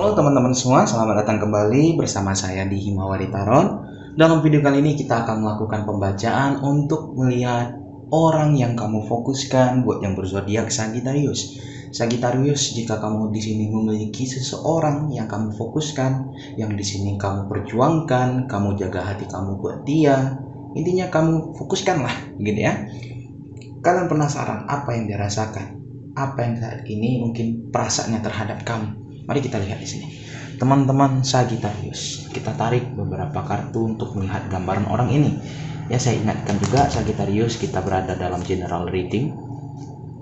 Halo teman-teman semua, selamat datang kembali bersama saya di Himawari Taron. Dalam video kali ini kita akan melakukan pembacaan untuk melihat orang yang kamu fokuskan buat yang berzodiak Sagittarius. Sagittarius, jika kamu di sini memiliki seseorang yang kamu fokuskan, yang di sini kamu perjuangkan, kamu jaga hati kamu buat dia, intinya kamu fokuskanlah, gitu ya. Kalian penasaran apa yang dia rasakan? Apa yang saat ini mungkin perasaannya terhadap kamu? Mari kita lihat di sini. Teman-teman Sagittarius, kita tarik beberapa kartu untuk melihat gambaran orang ini. Ya, saya ingatkan juga Sagittarius, kita berada dalam general reading.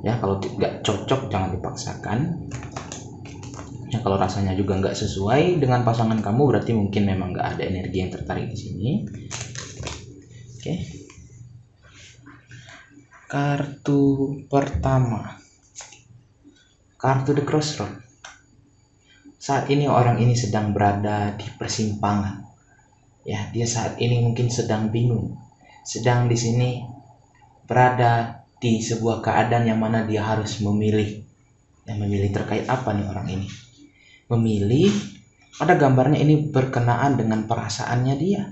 Ya, kalau tidak cocok jangan dipaksakan. Ya, kalau rasanya juga nggak sesuai dengan pasangan kamu, berarti mungkin memang nggak ada energi yang tertarik di sini. Oke. Kartu pertama, kartu The Crossroad. Saat ini orang ini sedang berada di persimpangan. Ya, dia saat ini mungkin sedang bingung. Sedang di sini berada di sebuah keadaan yang mana dia harus memilih. Yang memilih terkait apa nih orang ini? Memilih, pada gambarnya ini berkenaan dengan perasaannya dia.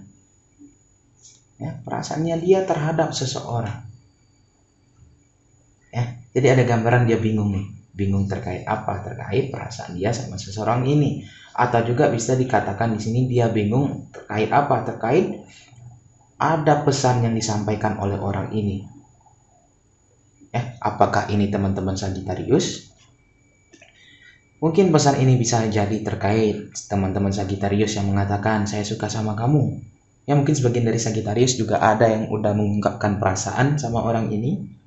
Ya, perasaannya dia terhadap seseorang. Ya, jadi ada gambaran dia bingung nih. Bingung terkait apa? Terkait perasaan dia sama seseorang ini. Atau juga bisa dikatakan di sini dia bingung terkait apa? Terkait ada pesan yang disampaikan oleh orang ini. Ya, apakah ini teman-teman Sagittarius? Mungkin pesan ini bisa jadi terkait teman-teman Sagittarius yang mengatakan saya suka sama kamu. Ya, mungkin sebagian dari Sagittarius juga ada yang udah mengungkapkan perasaan sama orang ini.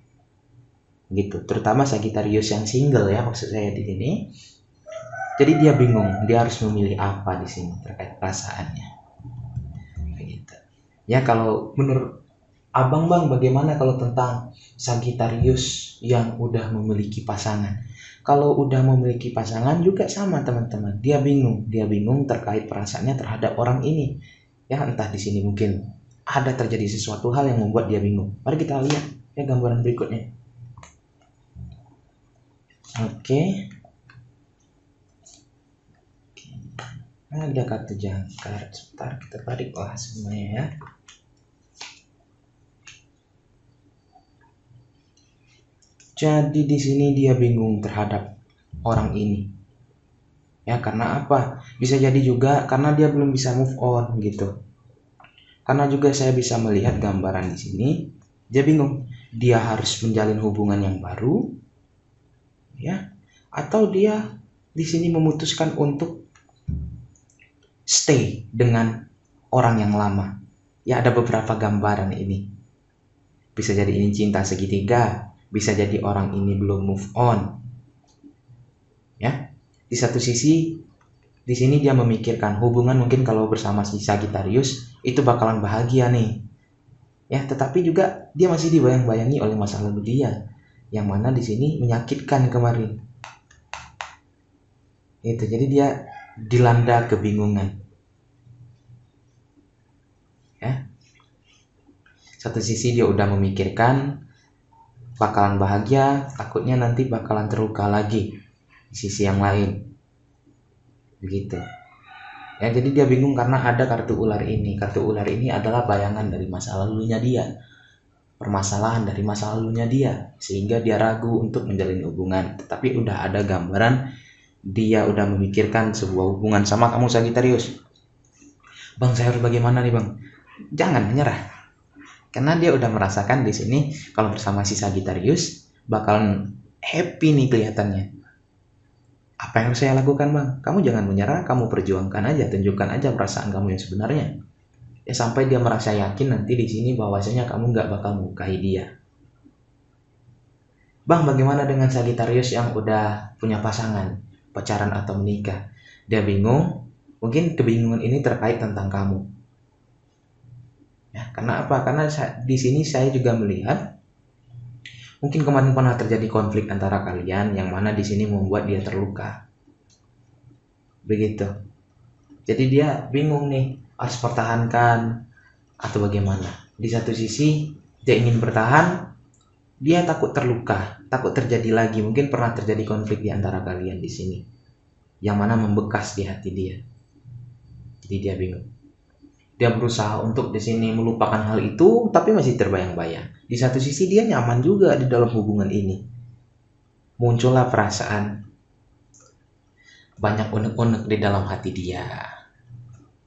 Gitu, terutama Sagittarius yang single ya, maksud saya di sini. Jadi dia bingung, dia harus memilih apa di sini terkait perasaannya. Begitu. Ya, kalau menurut Abang Bang, bagaimana kalau tentang Sagittarius yang udah memiliki pasangan? Kalau udah memiliki pasangan juga sama teman-teman, dia bingung terkait perasaannya terhadap orang ini. Ya, entah di sini mungkin ada terjadi sesuatu hal yang membuat dia bingung. Mari kita lihat ya gambaran berikutnya. Oke. Ada kartu jangkar. Sebentar kita tarik lah semuanya ya. Jadi di sini dia bingung terhadap orang ini. Ya, karena apa? Bisa jadi juga karena dia belum bisa move on gitu. Karena juga saya bisa melihat gambaran di sini, dia bingung. Dia harus menjalin hubungan yang baru, ya, atau dia di sini memutuskan untuk stay dengan orang yang lama. Ya, ada beberapa gambaran ini. Bisa jadi ini cinta segitiga, bisa jadi orang ini belum move on. Ya, di satu sisi di sini dia memikirkan hubungan mungkin kalau bersama si Sagittarius itu bakalan bahagia nih. Ya, tetapi juga dia masih dibayang-bayangi oleh masa lalu dia, yang mana di sini menyakitkan kemarin. Itu, jadi dia dilanda kebingungan. Ya. Satu sisi dia udah memikirkan bakalan bahagia, takutnya nanti bakalan terluka lagi di sisi yang lain. Begitu. Ya, jadi dia bingung karena ada kartu ular ini. Kartu ular ini adalah bayangan dari masa lalunya dia. Permasalahan dari masa lalunya dia, sehingga dia ragu untuk menjalin hubungan. Tetapi udah ada gambaran dia udah memikirkan sebuah hubungan sama kamu Sagittarius. Bang, saya harus bagaimana nih Bang? Jangan menyerah, karena dia udah merasakan di sini kalau bersama si Sagittarius bakalan happy nih kelihatannya. Apa yang harus saya lakukan Bang? Kamu jangan menyerah, kamu perjuangkan aja, tunjukkan aja perasaan kamu yang sebenarnya. Ya, sampai dia merasa yakin nanti di sini bahwasanya kamu nggak bakal melukai dia. Bang, bagaimana dengan Sagittarius yang udah punya pasangan, pacaran atau menikah? Dia bingung, mungkin kebingungan ini terkait tentang kamu. Ya, karena apa? Karena di sini saya juga melihat mungkin kemarin pernah terjadi konflik antara kalian yang mana di sini membuat dia terluka. Begitu. Jadi dia bingung nih, harus pertahankan atau bagaimana. Di satu sisi dia ingin bertahan, dia takut terluka, takut terjadi lagi. Mungkin pernah terjadi konflik di antara kalian di sini. yang mana membekas di hati dia. Jadi dia bingung. Dia berusaha untuk di sini melupakan hal itu, tapi masih terbayang-bayang. Di satu sisi dia nyaman juga di dalam hubungan ini. Muncullah perasaan banyak unek-unek di dalam hati dia.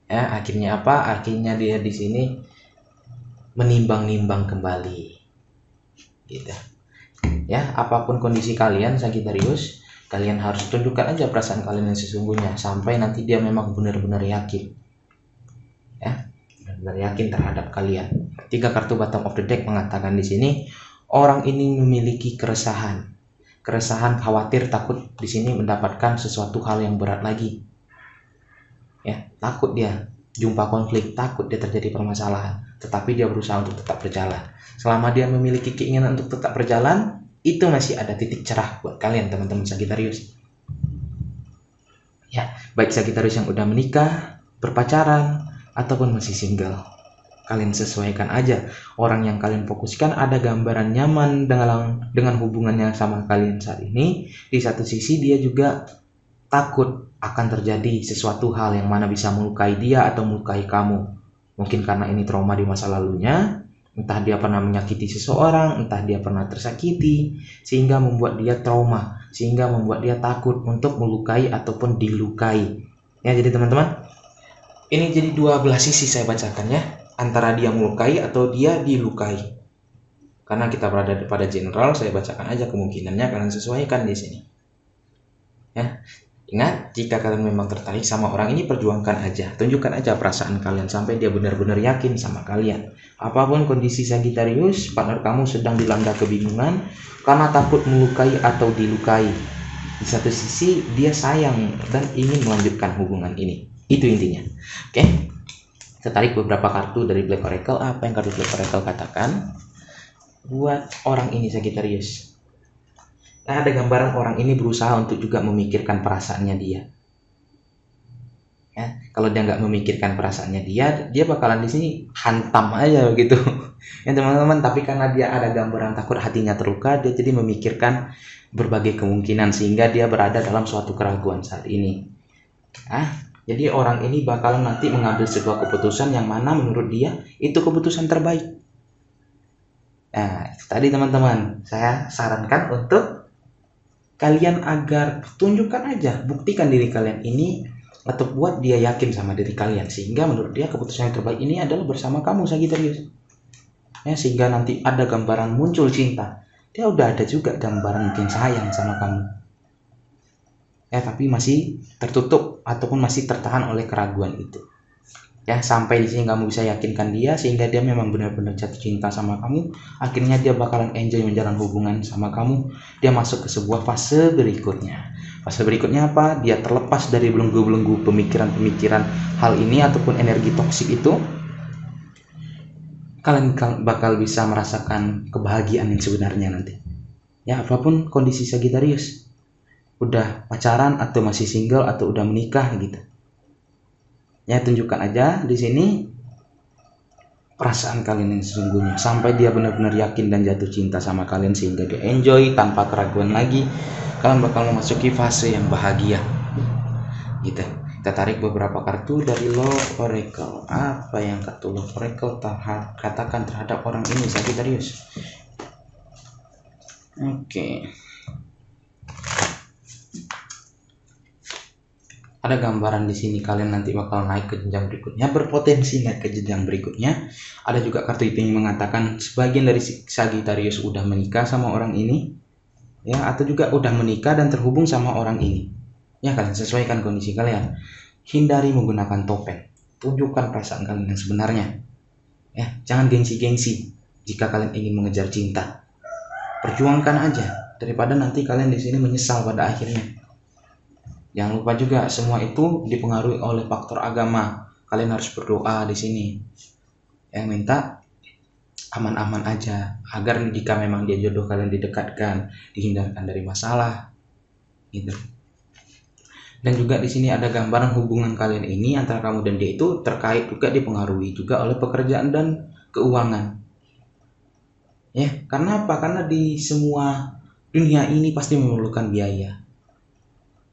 Ya, akhirnya apa? Akhirnya dia di sini menimbang-nimbang kembali. Gitu. Ya, apapun kondisi kalian Sagittarius, kalian harus tunjukkan aja perasaan kalian yang sesungguhnya sampai nanti dia memang benar-benar yakin. Ya, benar-benar yakin terhadap kalian. 3 kartu bottom of the deck mengatakan di sini orang ini memiliki keresahan, khawatir, takut di sini mendapatkan sesuatu hal yang berat lagi. Ya, takut dia jumpa konflik, takut dia terjadi permasalahan, tetapi dia berusaha untuk tetap berjalan. Selama dia memiliki keinginan untuk tetap berjalan, itu masih ada titik cerah buat kalian teman-teman Sagittarius. Ya, baik Sagittarius yang udah menikah, berpacaran, ataupun masih single, kalian sesuaikan aja. Orang yang kalian fokuskan ada gambaran nyaman dengan hubungannya sama kalian saat ini. Di satu sisi dia juga takut akan terjadi sesuatu hal yang mana bisa melukai dia atau melukai kamu. Mungkin karena ini trauma di masa lalunya, entah dia pernah menyakiti seseorang, entah dia pernah tersakiti, sehingga membuat dia trauma, sehingga membuat dia takut untuk melukai ataupun dilukai. Ya, jadi teman-teman, ini jadi dua belah sisi saya bacakan ya, antara dia melukai atau dia dilukai. Karena kita berada pada general, saya bacakan aja kemungkinannya, kalian sesuaikan di sini. Ya. Ingat, jika kalian memang tertarik sama orang ini, perjuangkan aja, tunjukkan aja perasaan kalian sampai dia benar-benar yakin sama kalian. Apapun kondisi Sagittarius, partner kamu sedang dilanda kebingungan karena takut melukai atau dilukai. Di satu sisi dia sayang dan ingin melanjutkan hubungan ini. Itu intinya. Oke. Kita tarik beberapa kartu dari Black Oracle. Apa yang kartu Black Oracle katakan buat orang ini Sagittarius? Nah, ada gambaran orang ini berusaha untuk juga memikirkan perasaannya dia. Ya, kalau dia nggak memikirkan perasaannya dia bakalan di sini hantam aja begitu. Ya teman-teman, tapi karena dia ada gambaran takut hatinya terluka, dia jadi memikirkan berbagai kemungkinan sehingga dia berada dalam suatu keraguan saat ini. Jadi orang ini bakalan nanti mengambil sebuah keputusan yang mana menurut dia itu keputusan terbaik. Nah, itu tadi teman-teman, saya sarankan untuk kalian agar tunjukkan aja, buktikan diri kalian ini atau buat dia yakin sama diri kalian sehingga menurut dia keputusan yang terbaik ini adalah bersama kamu Sagittarius. Ya, sehingga nanti ada gambaran muncul cinta. Dia udah ada juga gambaran mungkin sayang sama kamu. Ya, tapi masih tertutup ataupun masih tertahan oleh keraguan itu. Ya, sampai di sini kamu bisa yakinkan dia sehingga dia memang benar-benar jatuh cinta sama kamu. Akhirnya dia bakalan enjoy menjalin hubungan sama kamu. Dia masuk ke sebuah fase berikutnya. Fase berikutnya apa? Dia terlepas dari belenggu-belenggu pemikiran-pemikiran hal ini ataupun energi toksik itu. Kalian bakal bisa merasakan kebahagiaan yang sebenarnya nanti. Ya, apapun kondisi Sagittarius, udah pacaran atau masih single atau udah menikah gitu. Ya, tunjukkan aja di sini perasaan kalian yang sesungguhnya sampai dia benar-benar yakin dan jatuh cinta sama kalian sehingga dia enjoy tanpa keraguan lagi. Kalian bakal memasuki fase yang bahagia. Gitu. Kita tarik beberapa kartu dari Love Oracle. Apa yang kartu Love Oracle katakan terhadap orang ini Sagittarius? Oke. Ada gambaran di sini kalian nanti bakal naik ke jenjang berikutnya, berpotensi naik ke jenjang berikutnya. Ada juga kartu itu yang mengatakan sebagian dari Sagittarius udah menikah sama orang ini, ya, atau juga udah menikah dan terhubung sama orang ini. Ya, kalian sesuaikan kondisi kalian. Hindari menggunakan topeng. Tunjukkan perasaan kalian yang sebenarnya. Ya, jangan gengsi-gengsi jika kalian ingin mengejar cinta. Perjuangkan aja daripada nanti kalian di sini menyesal pada akhirnya. Jangan lupa juga semua itu dipengaruhi oleh faktor agama. Kalian harus berdoa di sini. Yang minta aman-aman aja agar jika memang dia jodoh kalian didekatkan, dihindarkan dari masalah. Gitu. Dan juga di sini ada gambaran hubungan kalian ini antara kamu dan dia itu terkait juga dipengaruhi juga oleh pekerjaan dan keuangan. Ya, karena apa? Karena di semua dunia ini pasti memerlukan biaya.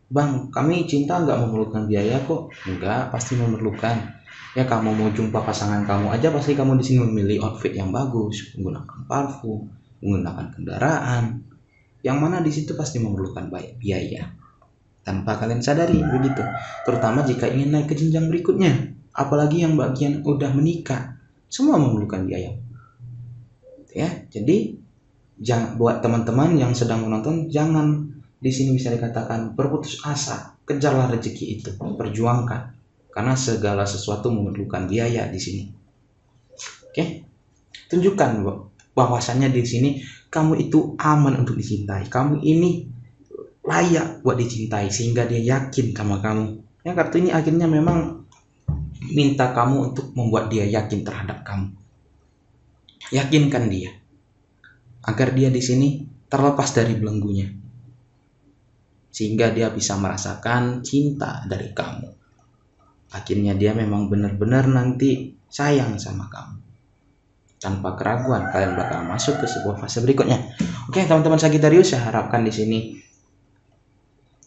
Bang, kami cinta nggak memerlukan biaya kok. Enggak, pasti memerlukan. Ya kamu mau jumpa pasangan kamu aja pasti kamu di sini memilih outfit yang bagus, menggunakan parfum, menggunakan kendaraan. Yang mana di situ pasti memerlukan biaya. Tanpa kalian sadari begitu. Terutama jika ingin naik ke jenjang berikutnya. Apalagi yang bagian udah menikah. Semua memerlukan biaya. Ya, jadi jangan, buat teman-teman yang sedang menonton, jangan di sini bisa dikatakan berputus asa. Kejarlah rezeki itu, perjuangkan, karena segala sesuatu memerlukan biaya di sini. Oke, tunjukkan bahwasannya di sini kamu itu aman untuk dicintai, kamu ini layak buat dicintai, sehingga dia yakin sama kamu. Ya, kartu ini akhirnya memang minta kamu untuk membuat dia yakin terhadap kamu. Yakinkan dia agar dia di sini terlepas dari belenggunya, sehingga dia bisa merasakan cinta dari kamu. Akhirnya dia memang benar-benar nanti sayang sama kamu. Tanpa keraguan kalian bakal masuk ke sebuah fase berikutnya. Oke, teman-teman Sagittarius, saya harapkan di sini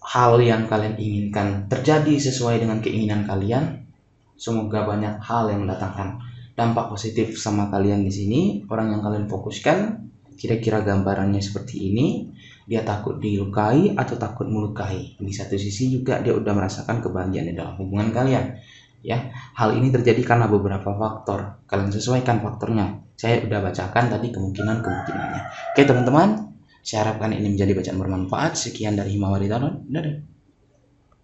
hal yang kalian inginkan terjadi sesuai dengan keinginan kalian. Semoga banyak hal yang mendatangkan dampak positif sama kalian di sini. Orang yang kalian fokuskan kira-kira gambarannya seperti ini. Dia takut dilukai atau takut melukai. Di satu sisi juga dia udah merasakan kebahagiaan di dalam hubungan kalian. Ya, hal ini terjadi karena beberapa faktor. Kalian sesuaikan faktornya. Saya udah bacakan tadi kemungkinannya. Oke teman-teman, saya harapkan ini menjadi bacaan bermanfaat. Sekian dari Himawari Danon. Dadah.